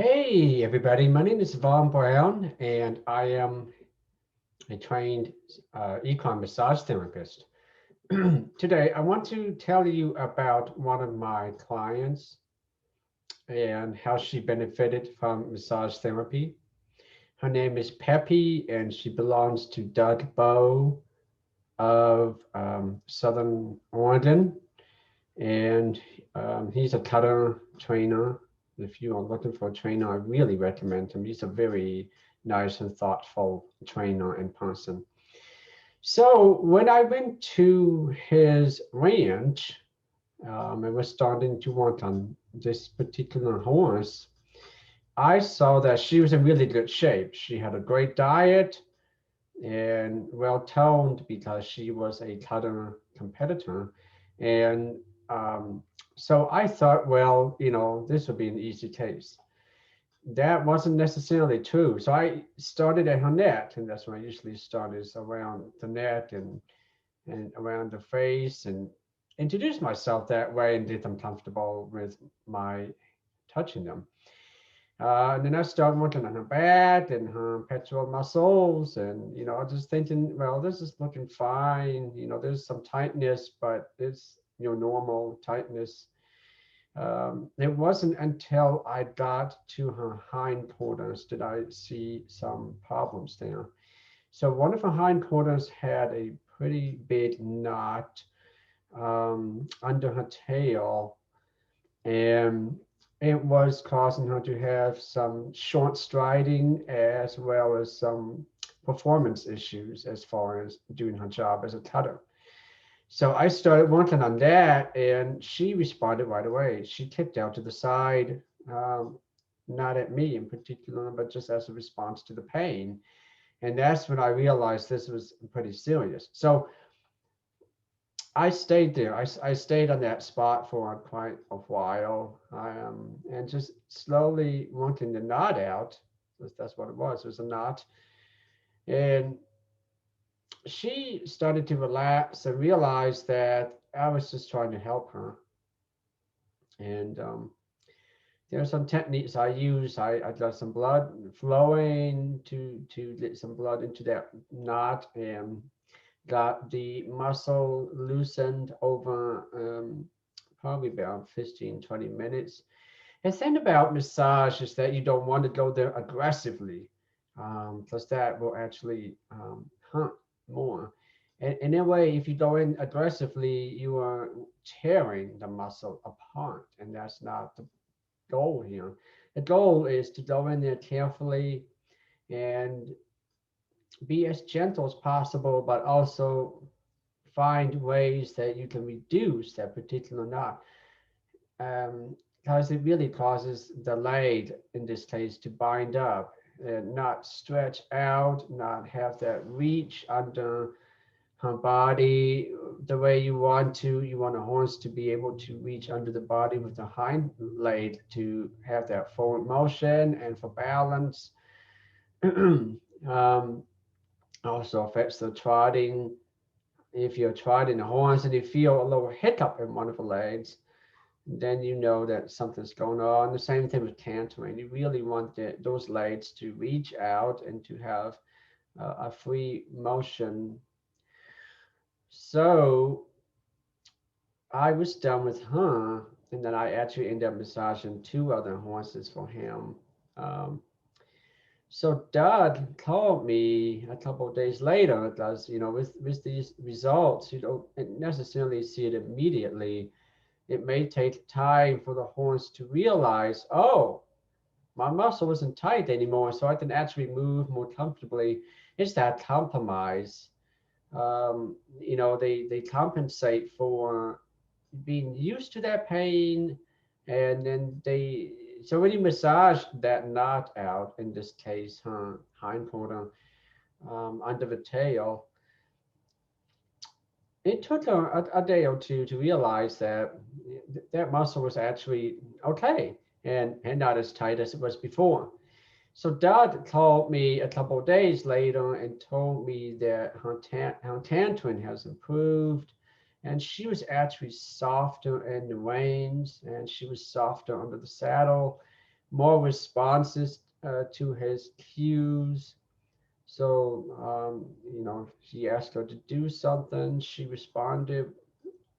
Hey, everybody. My name is Von Brown, and I am a trained econ massage therapist. Today, I want to tell you about one of my clients and how she benefited from massage therapy. Her name is Peppy, and she belongs to Doug Bow of Southern Oregon. And he's a cutter trainer. If you are looking for a trainer, I really recommend him. He's a very nice and thoughtful trainer and person. So when I went to his ranch, I was starting to work on this particular horse. I saw that she was in really good shape. She had a great diet and well toned because she was a cutter competitor. And so I thought, well, this would be an easy case. That wasn't necessarily true. So I started at her neck, and that's where I usually start is around the neck and around the face and introduce myself that way and get them comfortable with my touching them. And then I started working on her back and her pectoral muscles, and just thinking, well, this is looking fine. There's some tightness, but it's normal tightness. It wasn't until I got to her hindquarters that I see some problems there. So one of her hindquarters had a pretty big knot under her tail, and it was causing her to have some short striding as well as some performance issues as far as doing her job as a cutter. So I started working on that, and she responded right away. She kicked out to the side, um, not at me in particular, but just as a response to the pain. And that's when I realized this was pretty serious. So I stayed there. I stayed on that spot for quite a while, and just slowly working the knot out. That's what it was. It was a knot, and she started to relax and realize that I was just trying to help her. And there are some techniques I use. I got some blood flowing to get some blood into that knot and got the muscle loosened over probably about 15, 20 minutes. The thing about massage is that you don't want to go there aggressively, because that will actually hurt more. And in a way, if you go in aggressively, you are tearing the muscle apart, and that's not the goal here. The goal is to go in there carefully and be as gentle as possible, but also find ways that you can reduce that particular knot. Because it really causes the leg, in this case, to bind up and not stretch out, not have that reach under her body the way you want to. You want a horse to be able to reach under the body with the hind leg to have that forward motion and for balance. um, Also affects the trotting. If you're trotting a horse and you feel a little hiccup in one of the legs, then you know that something's going on. The same thing with cantering. You really want those legs to reach out and to have a free motion. So I was done with her, and then I actually ended up massaging two other horses for him. Um, so Doug called me a couple of days later because, with these results, you don't necessarily see it immediately. It may take time for the horse to realize, oh, my muscle isn't tight anymore, so I can actually move more comfortably. It's that compromise. They compensate for being used to that pain, and then so when you massage that knot out, in this case, her hindquarter under the tail, it took a day or two to realize that that muscle was actually okay and not as tight as it was before. So Dad called me a couple of days later and told me that her tantrum has improved, and she was actually softer in the reins, and she was softer under the saddle. more responses to his cues. So, he asked her to do something. She responded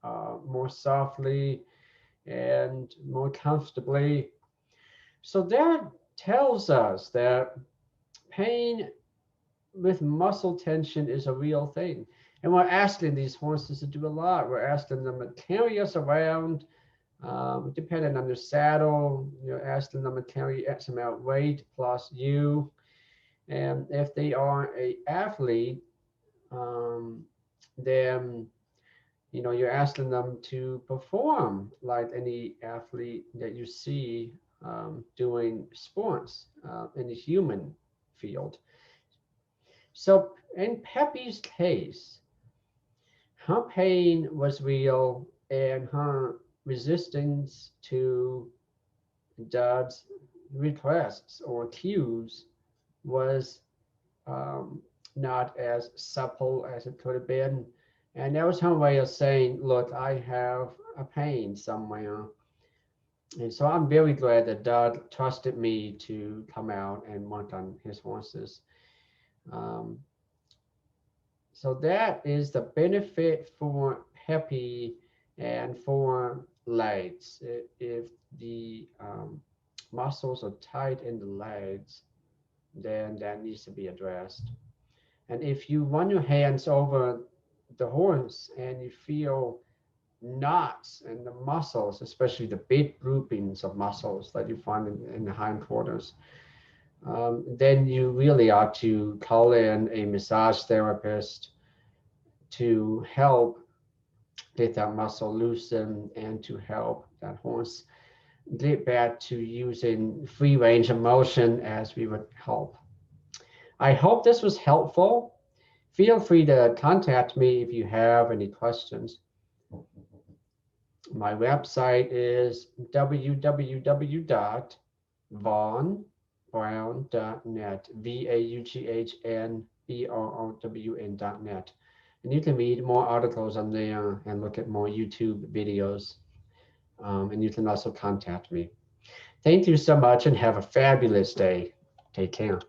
more softly and more comfortably. So that tells us that pain with muscle tension is a real thing. And we're asking these horses to do a lot. We're asking them to carry us around, depending on their saddle. You're asking them to carry X amount of weight plus you. And if they are a athlete, um, then you're asking them to perform like any athlete that you see doing sports in the human field. So in Peppy's case, her pain was real and her resistance to Dodd's requests or cues was um, not as supple as it could have been. And that was her way of saying, look, I have a pain somewhere. And so I'm very glad that Dodd trusted me to come out and work on his horses. Um, so that is the benefit for Peppy and for legs. If the muscles are tight in the legs, then that needs to be addressed. And if you run your hands over the horse and you feel knots in the muscles, especially the big groupings of muscles that you find in the hindquarters, then you really ought to call in a massage therapist to help get that muscle loosened and to help that horse get back to using free range of motion as we would hope. I hope this was helpful. Feel free to contact me if you have any questions. My website is www.vaughnbrown.net, VAUGHNBROWN.net. And you can read more articles on there and look at more YouTube videos. And you can also contact me. Thank you so much and have a fabulous day. Take care.